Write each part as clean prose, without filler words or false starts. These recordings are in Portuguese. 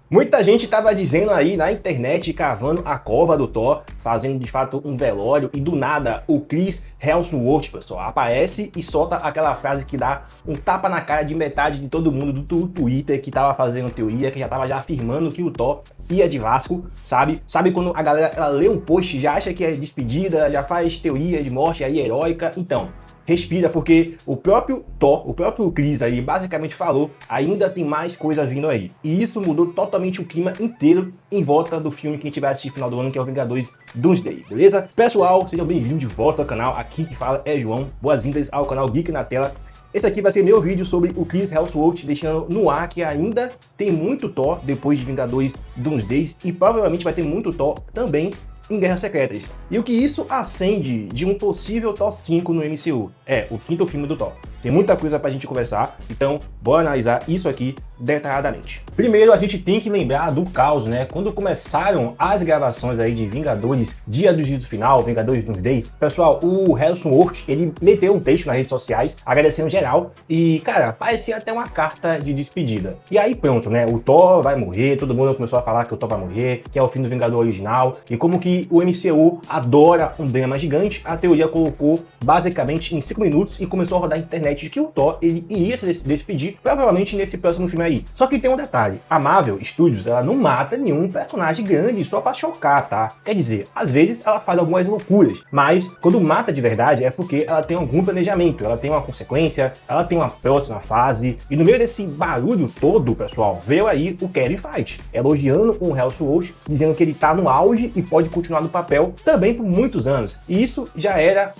Muita gente estava dizendo aí na internet, cavando a cova do Thor, fazendo de fato um velório, e do nada o Chris Hemsworth, pessoal, aparece e solta aquela frase que dá um tapa na cara de metade de todo mundo do Twitter que tava fazendo teoria, que já tava afirmando que o Thor ia de Vasco, sabe? Sabe quando a galera ela lê um post, já acha que é despedida, já faz teoria de morte aí heróica? Então, respira, porque o próprio Thor, o próprio Chris aí basicamente falou, ainda tem mais coisa vindo aí. E isso mudou totalmente o clima inteiro em volta do filme que a gente vai assistir no final do ano, que é o Vingadores Doomsday, beleza? Pessoal, sejam bem-vindos de volta ao canal, aqui que fala é João, boas-vindas ao canal Geek na Tela. Esse aqui vai ser meu vídeo sobre o Chris Hemsworth, deixando no ar que ainda tem muito Thor depois de Vingadores Doomsday e provavelmente vai ter muito Thor também em Guerras Secretas. E o que isso acende de um possível Thor 5 no MCU? É, o quinto filme do Thor. Tem muita coisa pra gente conversar, então bora analisar isso aqui detalhadamente. Primeiro a gente tem que lembrar do caos, né? Quando começaram as gravações aí de Vingadores, Dia do Juízo Final, Vingadores Doomsday, pessoal, o Hemsworth, ele meteu um texto nas redes sociais, agradecendo geral, e cara, parecia até uma carta de despedida. E aí pronto, né? O Thor vai morrer, todo mundo começou a falar que o Thor vai morrer, que é o fim do Vingador original, e como que o MCU adora um drama gigante, a teoria colocou basicamente em 5 minutos e começou a rodar na internet de que o Thor ele iria se despedir, provavelmente nesse próximo filme aí. Só que tem um detalhe, a Marvel Studios, ela não mata nenhum personagem grande só pra chocar, tá? Quer dizer, às vezes ela faz algumas loucuras, mas quando mata de verdade é porque ela tem algum planejamento, ela tem uma consequência, ela tem uma próxima fase, e no meio desse barulho todo, pessoal, veio aí o Kevin Feige, elogiando o Hemsworth, dizendo que ele tá no auge e pode continuar no papel também por muitos anos. E isso já era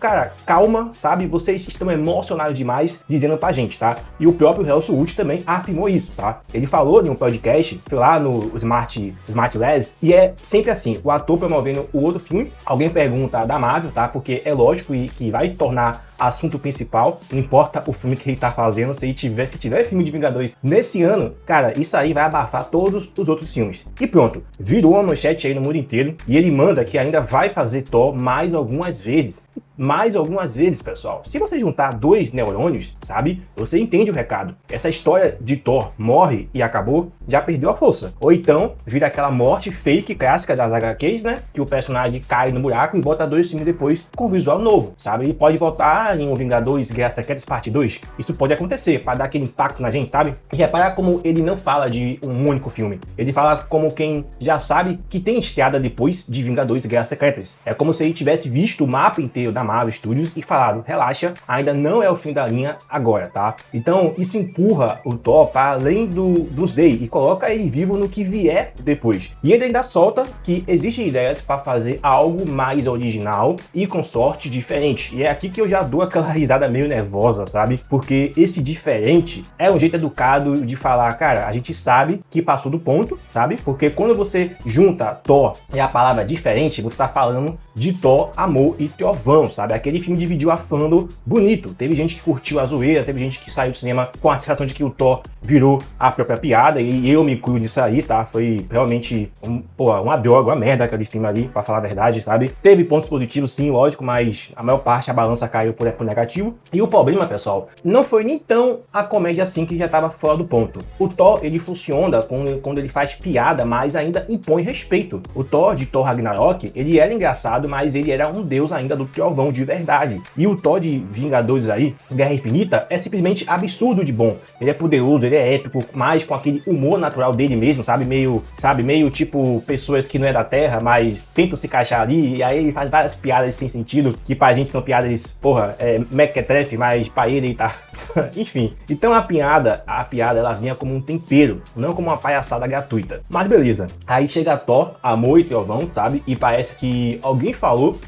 cara, calma, sabe? Vocês estão emocionados demais dizendo pra gente, tá? E o próprio Hemsworth também afirmou isso, tá? Ele falou em um podcast, foi lá no Smart Labs, e é sempre assim, o ator promovendo o outro filme, alguém pergunta da Marvel, tá? Porque é lógico que vai tornar assunto principal, não importa o filme que ele tá fazendo, se tiver filme de Vingadores nesse ano, cara, isso aí vai abafar todos os outros filmes. E pronto, virou uma manchete aí no mundo inteiro, e ele manda que ainda vai fazer Thor mais algumas vezes. Mais algumas vezes, pessoal. Se você juntar dois neurônios, sabe? Você entende o recado. Essa história de Thor morre e acabou, já perdeu a força. Ou então, vira aquela morte fake clássica das HQs, né? Que o personagem cai no buraco e volta 2 filmes depois com um visual novo, sabe? Ele pode voltar em um Vingadores Guerras Secretas Parte 2. Isso pode acontecer, para dar aquele impacto na gente, sabe? E repara como ele não fala de um único filme. Ele fala como quem já sabe que tem estreada depois de Vingadores Guerras Secretas. É como se ele tivesse visto o mapa inteiro da Marvel Studios e falado, relaxa, ainda não é o fim da linha agora, tá? Então isso empurra o Thor para além dos Day e coloca ele vivo no que vier depois. E ele ainda solta que existem ideias para fazer algo mais original e com sorte diferente. E é aqui que eu já dou aquela risada meio nervosa, sabe? Porque esse diferente é um jeito educado de falar, cara, a gente sabe que passou do ponto, sabe? Porque quando você junta Thor e a palavra diferente, você tá falando de Thor, amor e trovão, sabe? Aquele filme dividiu a fandom bonito. Teve gente que curtiu a zoeira, teve gente que saiu do cinema com a sensação de que o Thor virou a própria piada, e eu me incluo nisso aí, tá? Foi realmente uma droga, uma merda aquele filme ali, pra falar a verdade, sabe? Teve pontos positivos sim, lógico, mas a maior parte a balança caiu por negativo. E o problema, pessoal, não foi nem tão a comédia assim que já tava fora do ponto. O Thor, ele funciona quando ele faz piada, mas ainda impõe respeito. O Thor de Thor Ragnarok, ele era engraçado, mas ele era um deus ainda do trovão de verdade. E o Thor de Vingadores aí, Guerra Infinita, é simplesmente absurdo de bom. Ele é poderoso, ele é épico, mas com aquele humor natural dele mesmo, sabe? Meio tipo pessoas que não é da Terra, mas tentam se encaixar ali, e aí ele faz várias piadas sem sentido, que pra gente são piadas, mequetrefe, mas pra ele tá... Enfim. Então a piada ela vinha como um tempero, não como uma palhaçada gratuita. Mas beleza. Aí chega Thor, amor e trovão, sabe? E parece que alguém falou,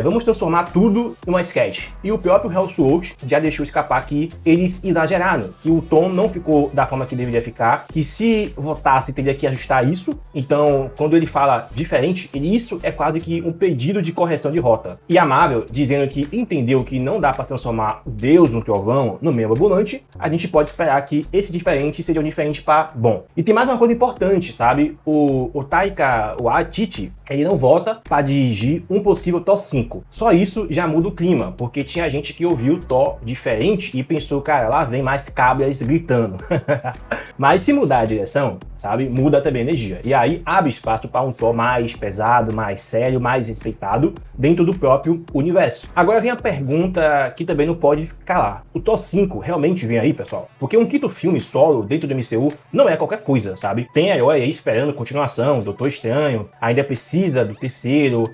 vamos transformar tudo numa sketch. E o próprio Hemsworth já deixou escapar que eles exageraram, que o tom não ficou da forma que deveria ficar, que se votasse teria que ajustar isso. Então, quando ele fala diferente, isso é quase que um pedido de correção de rota. E a Marvel, dizendo que entendeu que não dá para transformar o Deus no trovão, no membro ambulante, a gente pode esperar que esse diferente seja um diferente para bom. E tem mais uma coisa importante, sabe? O Taika Waititi, ele não volta para dirigir um possível Thor 5. Só isso já muda o clima, porque tinha gente que ouviu Thor diferente e pensou, cara, lá vem mais cabras gritando. Mas se mudar a direção, sabe? Muda também a energia. E aí abre espaço para um Thor mais pesado, mais sério, mais respeitado dentro do próprio universo. Agora vem a pergunta que também não pode calar. O Thor 5 realmente vem aí, pessoal? Porque um quinto filme solo dentro do MCU não é qualquer coisa, sabe? Tem herói aí esperando continuação, Doutor Estranho, ainda precisa do terceiro,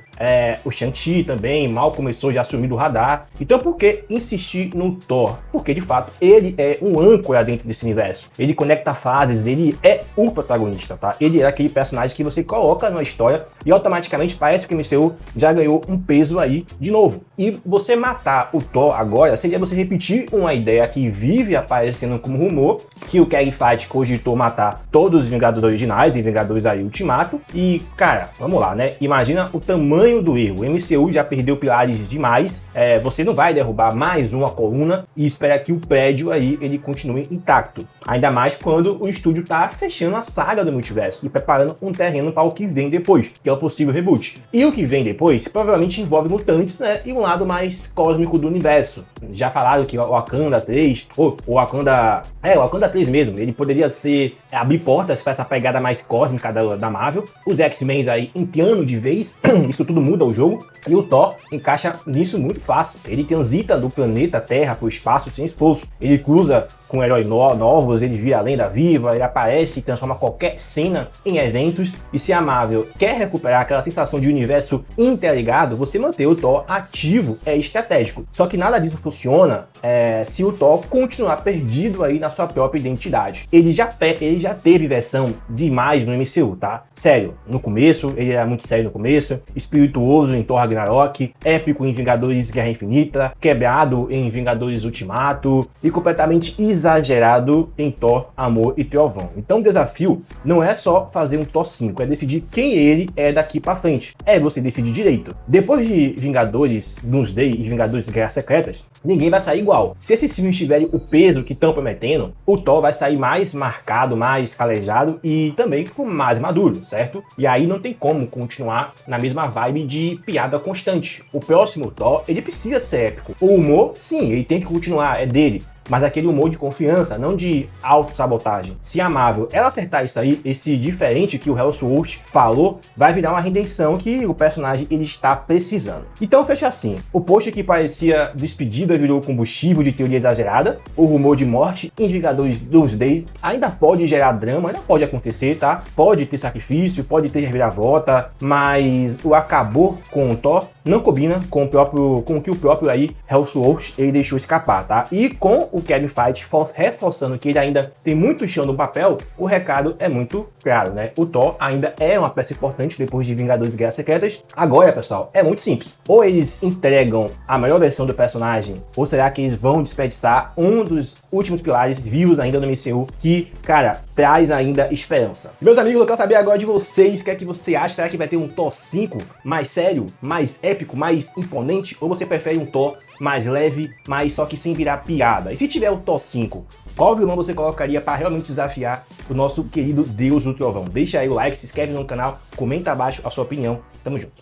o Shang-Chi também, mal começou já a sumir do radar. Então por que insistir no Thor? Porque de fato ele é um âncora dentro desse universo. Ele conecta fases, ele é o protagonista, tá? Ele é aquele personagem que você coloca numa história e automaticamente parece que o MCU já ganhou um peso aí de novo. E você matar o Thor agora seria você repetir uma ideia que vive aparecendo como rumor, que o Kevin Feige cogitou matar todos os Vingadores originais e Vingadores aí Ultimato. E, cara, vamos lá, né? Imagina o tamanho do erro. O MCU já perdeu pilares demais. Você não vai derrubar mais uma coluna e espera que o prédio aí ele continue intacto. Ainda mais quando o estúdio tá fechando a saga do multiverso e preparando um terreno para o que vem depois, que é o possível reboot. E o que vem depois provavelmente envolve mutantes, né? E um lado mais cósmico do universo. Já falaram que o Wakanda 3, ou o Wakanda... o Wakanda 3 mesmo, ele poderia ser abrir portas para essa pegada mais cósmica da Marvel. Os X-Men aí entrando de vez, isso tudo muda o jogo. E o Thor encaixa nisso muito fácil. Ele transita do planeta Terra para o espaço sem esforço. Ele cruza com heróis novos, ele vira a lenda viva, ele aparece e transforma qualquer cena em eventos. E se a Marvel quer recuperar aquela sensação de universo interligado, você manter o Thor ativo é estratégico. Só que nada disso funciona se o Thor continuar perdido aí na sua própria identidade. Ele já teve versão demais no MCU, tá? Sério, no começo, ele era muito sério no começo, espirituoso em Thor Ragnarok, épico em Vingadores Guerra Infinita, quebrado em Vingadores Ultimato e completamente exagerado em Thor Amor e Trovão. Então o desafio não é só fazer um Thor 5, é decidir quem ele é daqui pra frente. É você decidir direito. Depois de Vingadores Doomsday e Vingadores Guerras Secretas, ninguém vai sair igual. Se esses filmes tiverem o peso que estão prometendo, o Thor vai sair mais marcado, mais calejado e também com mais maduro, certo? E aí não tem como continuar na mesma vibe de piada constante. O próximo Thor, ele precisa ser épico. O humor, sim, ele tem que continuar, é dele. Mas aquele humor de confiança, não de autossabotagem. Se a Marvel ela acertar isso aí, esse diferente que o Hemsworth falou, vai virar uma redenção que o personagem ele está precisando. Então fecha assim, o post que parecia despedida virou combustível de teoria exagerada, o rumor de morte em Vingadores Doomsday ainda pode gerar drama, ainda pode acontecer, tá? Pode ter sacrifício, pode ter reviravolta, mas o acabou com o Thor não combina com o que o próprio aí Hemsworth ele deixou escapar, tá? E com o Kevin Feige reforçando que ele ainda tem muito chão no papel, o recado é muito claro, né? O Thor ainda é uma peça importante depois de Vingadores Guerras Secretas. Agora, pessoal, é muito simples. Ou eles entregam a melhor versão do personagem, ou será que eles vão desperdiçar um dos últimos pilares vivos ainda no MCU que, cara, traz ainda esperança. Meus amigos, eu quero saber agora de vocês, o que é que você acha? Será que vai ter um Thor 5 mais sério, mais épico, mais imponente? Ou você prefere um Thor mais leve, mas só que sem virar piada? E se tiver o Thor 5, qual vilão você colocaria para realmente desafiar o nosso querido Deus do Trovão? Deixa aí o like, se inscreve no canal, comenta abaixo a sua opinião. Tamo junto.